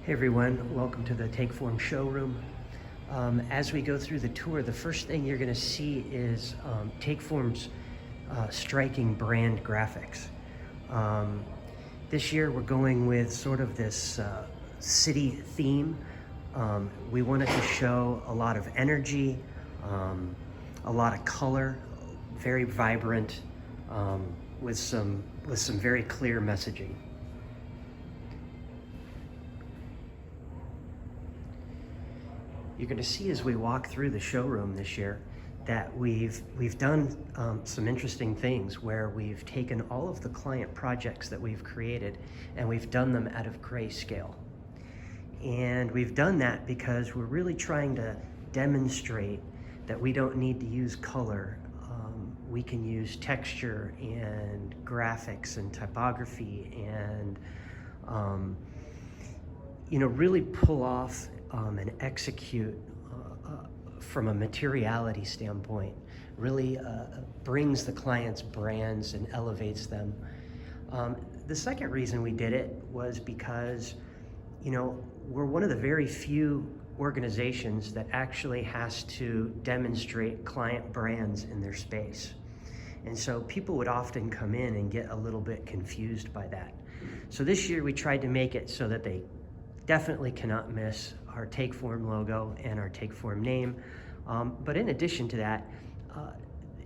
Hey everyone, welcome to the Takeform showroom. As we go through the tour, the first thing you're going to see is Takeform's striking brand graphics. This year we're going with sort of this city theme. We wanted to show a lot of energy, a lot of color, very vibrant, with some very clear messaging. You're going to see as we walk through the showroom this year that we've done some interesting things where we've taken all of the client projects that we've created and we've done them out of grayscale. And we've done that because we're really trying to demonstrate that we don't need to use color. We can use texture and graphics and typography and really pull off and execute from a materiality standpoint, really brings the client's brands and elevates them. The second reason we did it was because, we're one of the very few organizations that actually has to demonstrate client brands in their space. And so people would often come in and get a little bit confused by that. So this year we tried to make it so that they definitely cannot miss our Takeform logo and our Takeform name. But in addition to that,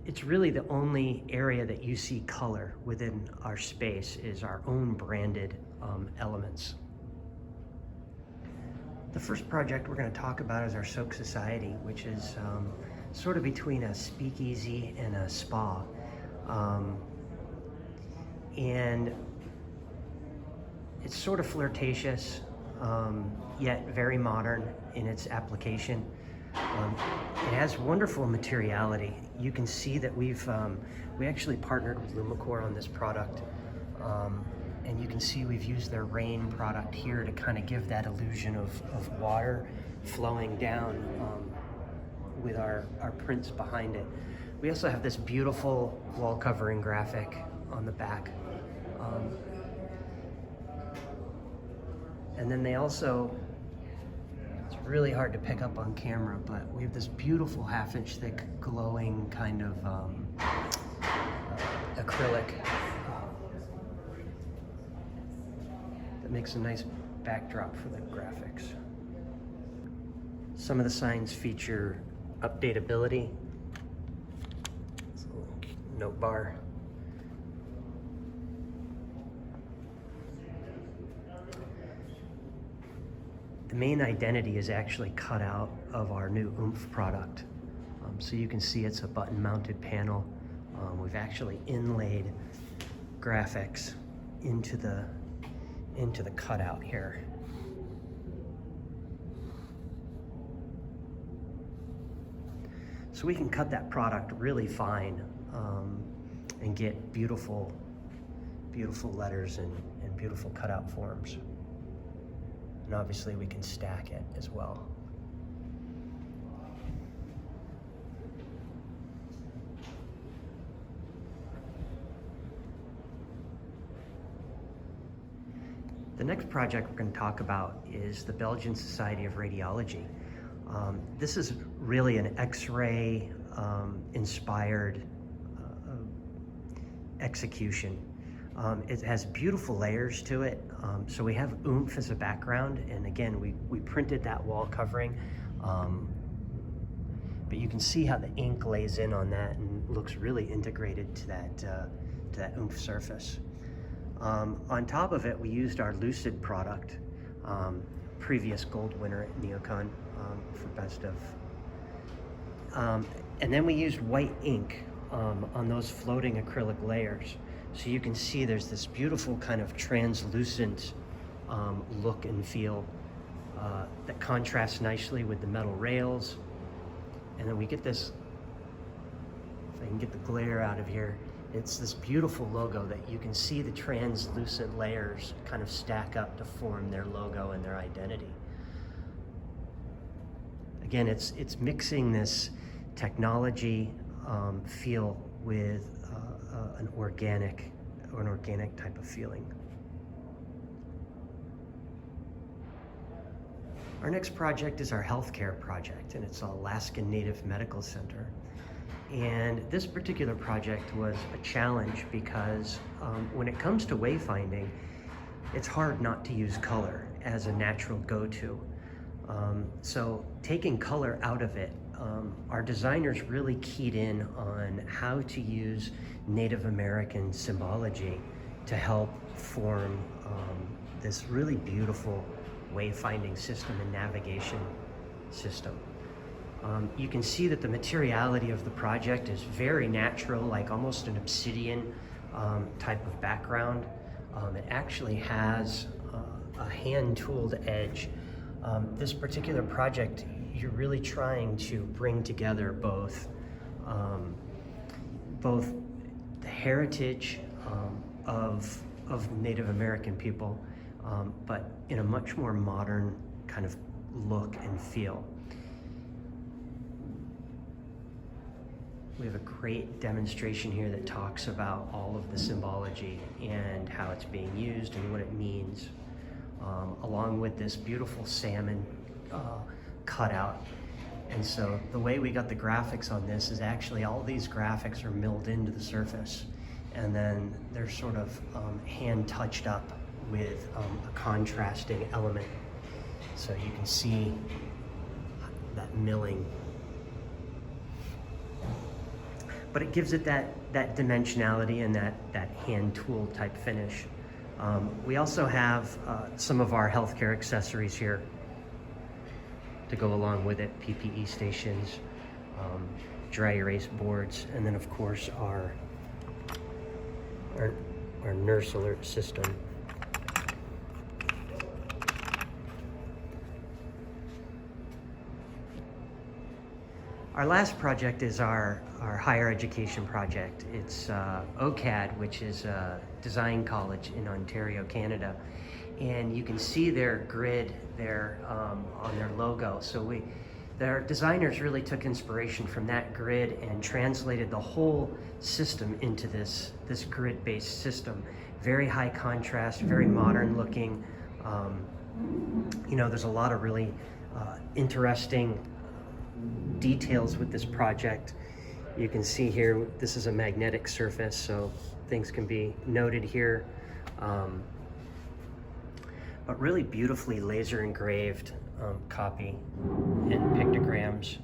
it's really the only area that you see color within our space is our own branded elements. The first project we're going to talk about is our Soak Society, which is sort of between a speakeasy and a spa. And it's sort of flirtatious, yet very modern in its application. It has wonderful materiality. You can see that we actually partnered with Lumicor on this product. And you can see we've used their rain product here to kind of give that illusion of water flowing down with our prints behind it. We also have this beautiful wall covering graphic on the back. And then they also, it's really hard to pick up on camera, but we have this beautiful 1/2-inch thick glowing kind of acrylic that makes a nice backdrop for the graphics. Some of the signs feature updatability. It's a little note bar. The main identity is actually cut out of our new Oomph product. So you can see it's a button-mounted panel. We've actually inlaid graphics into the cutout here. So we can cut that product really fine and get beautiful letters and beautiful cutout forms. And obviously we can stack it as well. The next project we're going to talk about is the Belgian Society of Radiology. This is really an X-ray inspired execution. It has beautiful layers to it. So we have Oomph as a background, and again, we printed that wall covering. But you can see how the ink lays in on that and looks really integrated to that Oomph surface. On top of it, we used our Lucid product, previous gold winner at NeoCon for best of. And then we used white ink on those floating acrylic layers. So you can see there's this beautiful kind of translucent look and feel that contrasts nicely with the metal rails. And then we get this, if I can get the glare out of here, it's this beautiful logo that you can see the translucent layers kind of stack up to form their logo and their identity. Again, it's mixing this technology feel with an organic type of feeling. Our next project is our healthcare project, and it's Alaskan Native Medical Center. And this particular project was a challenge because when it comes to wayfinding, it's hard not to use color as a natural go-to. So taking color out of it, our designers really keyed in on how to use Native American symbology to help form this really beautiful wayfinding system and navigation system. You can see that the materiality of the project is very natural, like almost an obsidian type of background. It actually has a hand-tooled edge. This particular project, you're really trying to bring together both the heritage of Native American people, but in a much more modern kind of look and feel. We have a great demonstration here that talks about all of the symbology and how it's being used and what it means, along with this beautiful salmon cutout. And so the way we got the graphics on this is actually all these graphics are milled into the surface, and then they're sort of hand touched up with a contrasting element. So you can see that milling. But it gives it that dimensionality and that hand tool type finish. We also have some of our healthcare accessories here to go along with it: PPE stations, dry erase boards, and then of course our nurse alert system. Our last project is our higher education project. It's OCAD, which is a design college in Ontario, Canada. And you can see their grid there on their logo. So their designers really took inspiration from that grid and translated the whole system into this grid-based system. Very high contrast, very modern looking. You know, there's a lot of really interesting details with this project. You can see here, this is a magnetic surface, so things can be noted here. But really beautifully laser engraved copy and pictograms.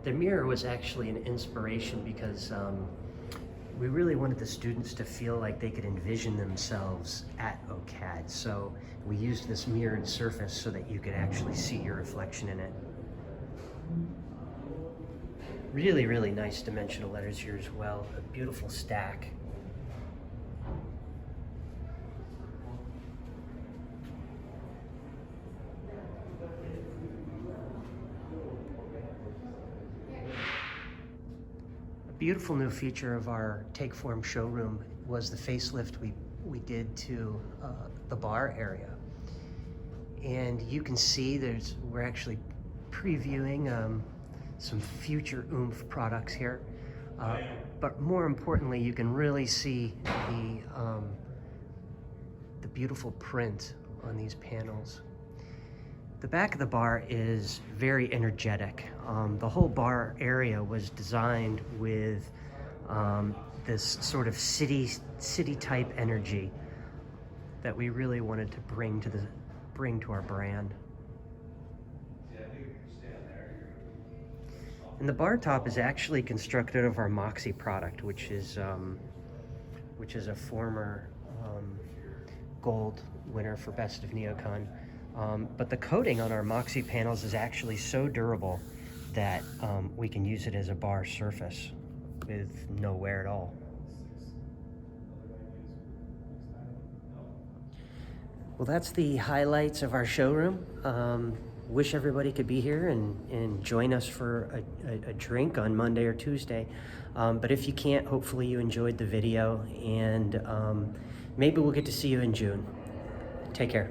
The mirror was actually an inspiration because we really wanted the students to feel like they could envision themselves at OCAD. So we used this mirrored surface so that you could actually see your reflection in it. Really, really nice dimensional letters here as well. A beautiful stack. Beautiful new feature of our Takeform showroom was the facelift we did to the bar area. And you can see we're actually previewing some future oomph products here. But more importantly, you can really see the beautiful print on these panels. The back of the bar is very energetic. The whole bar area was designed with this sort of city type energy that we really wanted to bring to our brand. And the bar top is actually constructed of our Moxie product, which is a former gold winner for Best of NeoCon. But the coating on our Moxie panels is actually so durable that we can use it as a bar surface with no wear at all. Well, that's the highlights of our showroom. Wish everybody could be here and join us for a drink on Monday or Tuesday. But if you can't, hopefully you enjoyed the video, and maybe we'll get to see you in June. Take care.